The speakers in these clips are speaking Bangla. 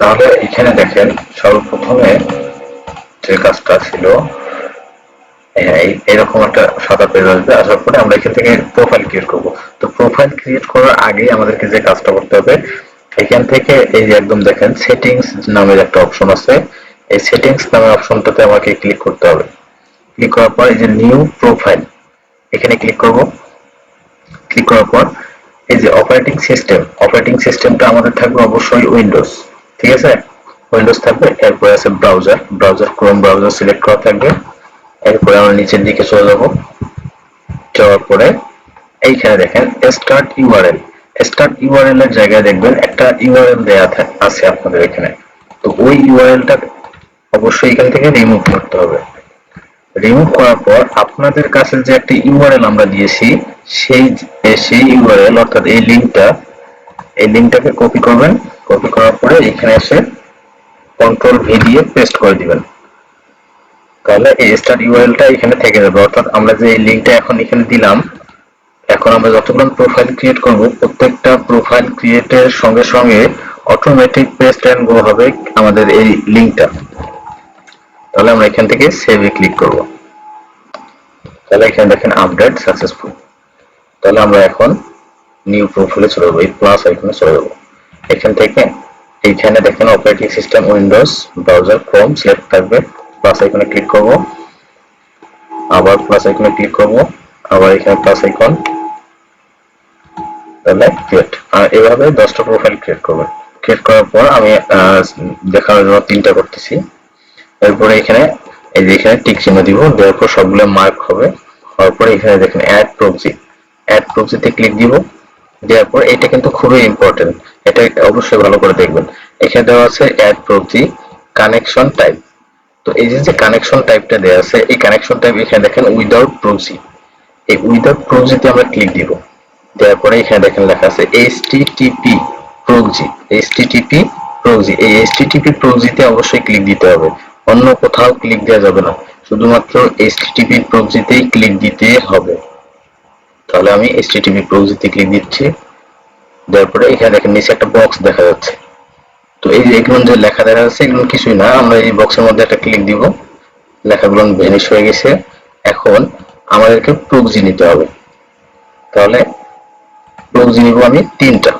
তাহলে এখানে দেখেন সর্বপ্রথমে যে কাজটা ছিল, এরকম একটা সাদা পেজ আসবে। আসার পরে আমরা এখান থেকে প্রোফাইল ক্রিয়েট করব। তো প্রোফাইল ক্রিয়েট করার আগে আমাদেরকে যে কাজটা করতে হবে, এখান থেকে এই যে একদম দেখেন সেটিংস নামের একটা অপশন আছে, এই সেটিংস নামের অপশনটাতে আমাকে ক্লিক করতে হবে। ক্লিক করার পর এই যে নিউ প্রোফাইল, এখানে ক্লিক করব। ক্লিক করার পর এই যে অপারেটিং সিস্টেমটা আমাদের থাকবে অবশ্যই উইন্ডোজ, ঠিক আছে? উইন্ডোজ থাকবে। এরপরে আছে ব্রাউজার ক্রোম ব্রাউজার সিলেক্ট করা থাকবে। এরপরে আমরা নিচের দিকে চলে যাব। যাওয়ার পরে এইখানে দেখেন স্টার্ট ইউআরএল এর জায়গায় দেখবেন একটা ইউআরএল দেয়া আছে আপনাদের এখানে। তো ওই ইউআরএলটা অবশ্যই এখান থেকে রিমুভ করতে হবে। রিমুভ করার পর আপনাদের কাছে যে একটা ইউআরএল আমরা দিয়েছি, সেই সেই ইউআরএল অর্থাৎ এই লিঙ্কটাকে কপি করবেন। কপি করার পরে এখানে এসে কন্ট্রোল ভি দিয়ে পেস্ট করে দিবেন। তাহলে এই স্টার্ট ইউআরএলটা এখানে থেকে যাবে। অর্থাৎ আমরা যে এই লিঙ্কটা এখন এখানে দিলাম, এখন আমরা যতগুলো প্রোফাইল ক্রিয়েট করব, প্রত্যেকটা প্রোফাইল ক্রিয়েটের সঙ্গে সঙ্গে অটোমেটিক পেস্ট এন্ড গো হবে আমাদের এই লিঙ্কটা। তাহলে আমরা এখান থেকে সেভে ক্লিক করব। তাহলে এখানে দেখেন আপডেট সাকসেসফুল। তাহলে আমরা এখন নিউ প্রোফাইলে চলে যাবো, এই প্লাস আইকনে চলে যাবো। এখান থেকে এইখানে দেখেন operating system Windows, browser Chrome select থাকবে। প্লাস আইকনে ক্লিক করব, আবার প্লাস আইকনে ক্লিক করব, আবার এখানে প্লাস আইকন, তাহলে ক্রিয়েট। আর এভাবে 10টা প্রোফাইল ক্রিয়েট করবেন। ক্রিয়েট করার পর আমি দেখানোর জন্য 3টা করতেছি। এরপরে এখানে এই যে এখানে টিক চিহ্ন দিব, দেওয়ার পর সবগুলো মার্ক হবে। হওয়ার পরে এখানে দেখেন অ্যাড প্রক্সিতে ক্লিক দিব। দেওয়ার পর এটা কিন্তু খুবই ইম্পর্টেন্ট, এটা অবশ্যই ভালো করে দেখবেন। এখানে দেওয়া আছে অ্যাড প্রক্সি কানেকশন টাইপ। তো এই যে কানেকশন টাইপটা দেওয়া আছে, এই কানেকশন টাইপ এখানে দেখেন উইদাউট প্রক্সি। এই উইদাউট প্রক্সিতে আমরা ক্লিক দিব। দেওয়ার পরে এখানে দেখেন লেখা আছে এইচটিটিপি প্রক্সি। এই এইচটিটিপি প্রক্সিতে অবশ্যই ক্লিক দিতে হবে, অন্য কোথাও ক্লিক দেওয়া যাবে না, শুধুমাত্র এইচটিটিপি প্রক্সিতেই ক্লিক দিতে হবে। তাহলে আমি এইচটিটিপি প্রক্সিতে ক্লিক দিচ্ছি। দেওয়ার পরে এখানে দেখেন নিচে একটা বক্স দেখা যাচ্ছে। তো এই যে এগুলো যে লেখা দেখা যাচ্ছে, এগুলো কিছুই না, আমরা এই বক্সের মধ্যে একটা ক্লিক দিব। লেখাগুলো ভ্যানিশ হয়ে গেছে। এখন আমাদেরকে প্রক্সি নিতে হবে। তাহলে প্রক্সি নিব আমি 3টা।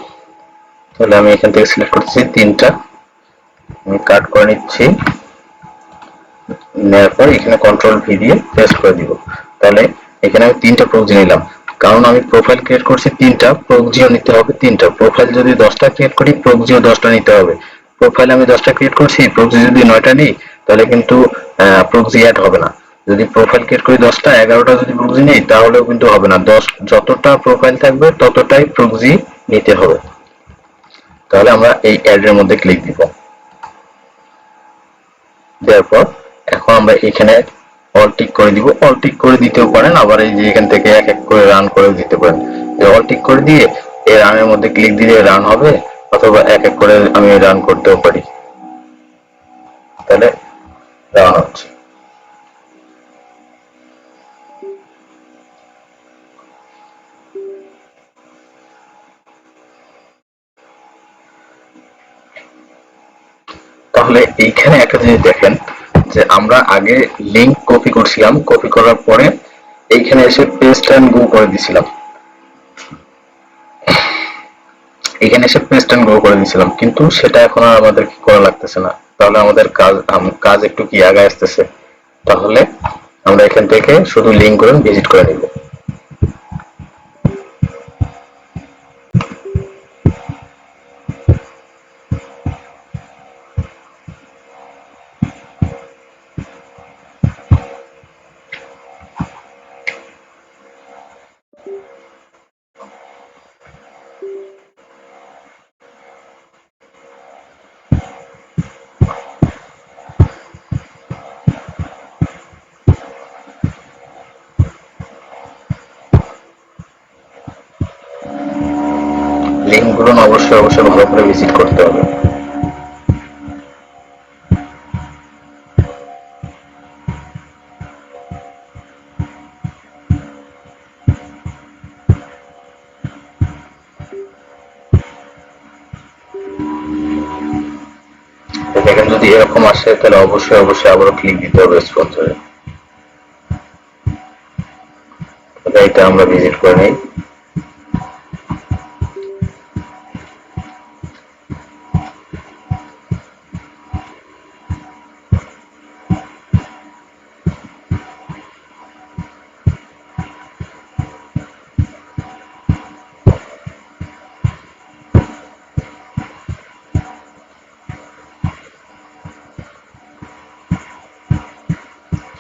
তাহলে আমি এখান থেকে সিলেক্ট করতেছি 3টা, আমি কাট করে নিচ্ছি। নেওয়ার পর এখানে কন্ট্রোল ভি দিয়ে পেস্ট করে দিব। তাহলে এখানে আমি 3টা প্রক্সি নিলাম, কারণ আমি প্রোফাইল ক্রিয়েট করছি 3টা, প্রক্সিও নিতে হবে 3টা। প্রোফাইল যদি 10টা ক্রিয়েট করি, প্রক্সিও 10টা নিতে হবে। প্রোফাইল আমি 10টা ক্রিয়েট করছি, প্রক্সি যদি 9টা নিই, তাহলে কিন্তু প্রক্সি অ্যাড হবে না। যদি প্রোফাইল ক্রিয়েট করি 10টা, 11টা যদি প্রক্সি নিই, তাহলেও কিন্তু হবে না। যতটা প্রোফাইল থাকবে ততটাই প্রক্সি নিতে হবে। তাহলে আমরা এই অ্যাড এর মধ্যে ক্লিক দিব। দেওয়ার পর এখন আমরা এখানে অল টিক করে দিব। অল টিক করে দিতেও পারেন, আবার এই যে এখান থেকে এক এক করে রান করে দিতে পারেন। অল টিক করে দিয়ে এই রানের মধ্যে ক্লিক দিলে রান হবে, অথবা এক এক করে আমি রান করতেও পারি। তাহলে রান হচ্ছে। তাহলে এইখানে একটা জিনিস দেখেন, যে আমরা আগে লিংক কপি করছিলাম, কপি করার পরে এইখানে এসে পেস্ট এন্ড গো করে দিছিলাম। এখানে এসে পেস্ট এন্ড গো করে দিয়েছিলাম, কিন্তু সেটা এখন আর আমাদের কি করা লাগতেছে না। তাহলে আমাদের কাজ একটু কি আগে আসতেছে। তাহলে আমরা এখান থেকে শুধু লিংক করে ভিজিট করে নিব। লিংক গুলো অবশ্যই ভালো করে ভিজিট করতে হবে। দেখেন যদি এরকম আসে তাহলে অবশ্যই আবারও ক্লিক দিতে হবে স্পন্সরে। এটা আমরা ভিজিট করে নেই।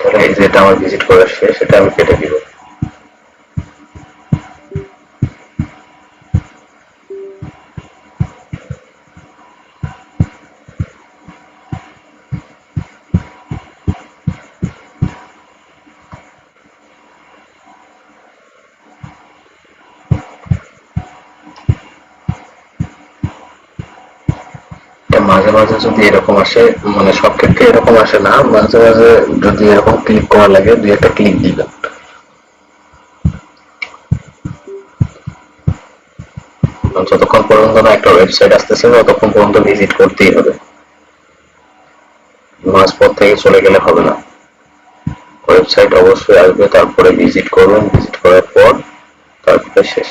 তাহলে এই যেটা আমার ভিজিট করে আসছে সেটা আমি কেটে দিব। মাঝে মাঝে যদি এরকম আসে, মানে সব ক্ষেত্রে এরকম আসে না, মাঝে মাঝে যদি এরকম ক্লিক করা লাগে দুই একটা ক্লিক দিবেন। যতক্ষণ পর্যন্ত না একটা ওয়েবসাইট আসতেছে ততক্ষণ পর্যন্ত ভিজিট করতেই হবে, মাঝপথ থেকে চলে গেলে হবে না। ওয়েবসাইট অবশ্যই আসবে, তারপরে ভিজিট করুন, ভিজিট করার পর তারপরে শেষ।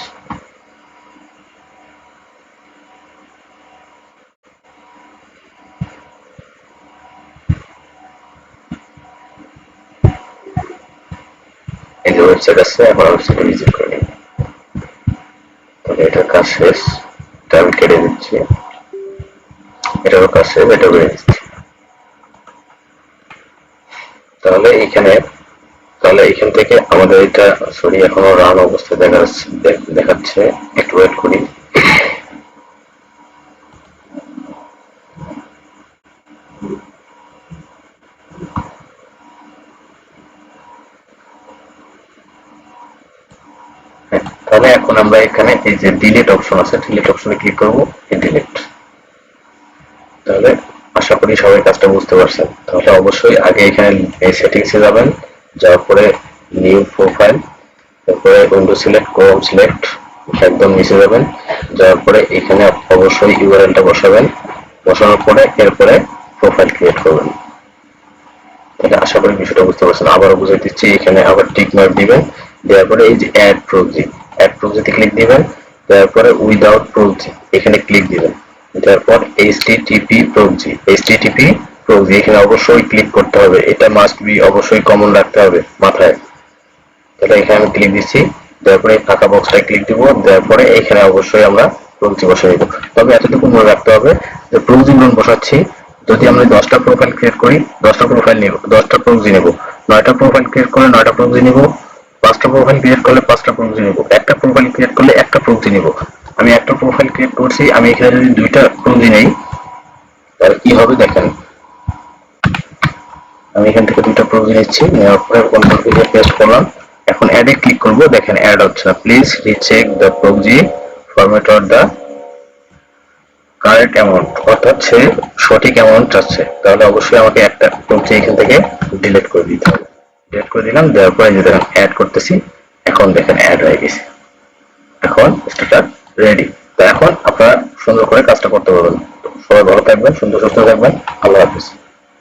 এই যে ওয়েবসাইট আছে, এখন ওয়েবসাইটে ভিজিট করে নিন। তাহলে এটার কাজ শেষ, এটা আমি কেটে দিচ্ছি, এটারও কাজ শেষ, এটা বেড়ে দিচ্ছি। তাহলে এখান থেকে আমাদের এটা সরি এখনো রান অবস্থায় দেখাচ্ছে, একটু ওয়েট করি। তাহলে এখন আমরা এখানে এই যে ডিলিট অপশন আছে, ডিলিট অপশনে ক্লিক করব, ডিলিট। তাহলে আশা করি সবাই কাজটা বুঝতে পারছেন। তাহলে অবশ্যই আগে এখানে এই সেটিংসে যাবেন, যাওয়ার পরে নিউ প্রোফাইল, তারপরে উইন্ডো সিলেক্ট, ক্রোম সিলেক্ট, একদম নিচে যাবেন, যাওয়ার পরে এখানে অবশ্যই ইউআরএলটা বসাবেন, বসানোর পরে এরপরে প্রোফাইল ক্রিয়েট করবেন। তাহলে আশা করি বিষয়টা বুঝতে পারছেন। আবারও বুঝাই দিচ্ছি, এখানে আবার টিক মার্ক দিবেন, দেওয়ার পরে এই যে অ্যাড প্রক্সিতে ক্লিক দিবেন, দেওয়ার পরে উইদাউট প্রক্সি এখানে ক্লিক দিবেন, দেওয়ার পর এইচটিটিপি প্রক্সি এখানে অবশ্যই ক্লিক করতে হবে, এটা মাস্ট বি, অবশ্যই কমন রাখতে হবে মাথায়। তাহলে এখানে আমি ক্লিক দিচ্ছি, দেওয়ার পরে ফাঁকা বক্সটায় ক্লিক দিব, দেওয়ার পরে এখানে অবশ্যই আমরা প্রক্সি বসে নিব। তবে এতটুকু মনে রাখতে হবে যে প্রক্সি যখন বসাচ্ছি, যদি আমরা 10টা প্রোফাইল ক্রিয়েট করি 10টা প্রোফাইল নিব, 10টা প্রক্সি নেব, 9টা প্রোফাইল ক্রিয়েট করলে 9টা প্রক্সি নিব, 5টা প্রোফাইল ক্রিয়েট করলে 5টা প্রক্সি নিব, একটা প্রোফাইল ক্রিয়েট করলে একটা প্রক্সি নিব। আমি একটা প্রোফাইল ক্রিয়েট করছি, আমি এখানে যদি 2টা প্রক্সি নেই তাহলে কি হবে দেখেন, আমি এখান থেকে 2টা প্রক্সি নিচ্ছি, নেওয়ার পরে কন্ট্রোল দিয়ে পেস্ট করলাম। এখন অ্যাডে ক্লিক করব, দেখেন অ্যাড হচ্ছে না, please recheck the proxy format or the correct amount, অর্থাৎ সে সঠিক অ্যামাউন্ট চাচ্ছে। তাহলে অবশ্যই আমাকে একটা প্রক্সি এখান থেকে ডিলিট করে দিতে হবে। ডিলিট করে দিলাম, দেওয়ার পরে যে দেখেন অ্যাড করতেছি, এখন দেখেন অ্যাড হয়ে গেছে, এখন স্ট্যাটাস রেডি। তো এখন আপনারা সুন্দর করে কাজটা করতে পারবেন। সবাই ভালো থাকবেন, সুন্দর সুস্থ থাকবেন, আল্লাহ হাফেজ।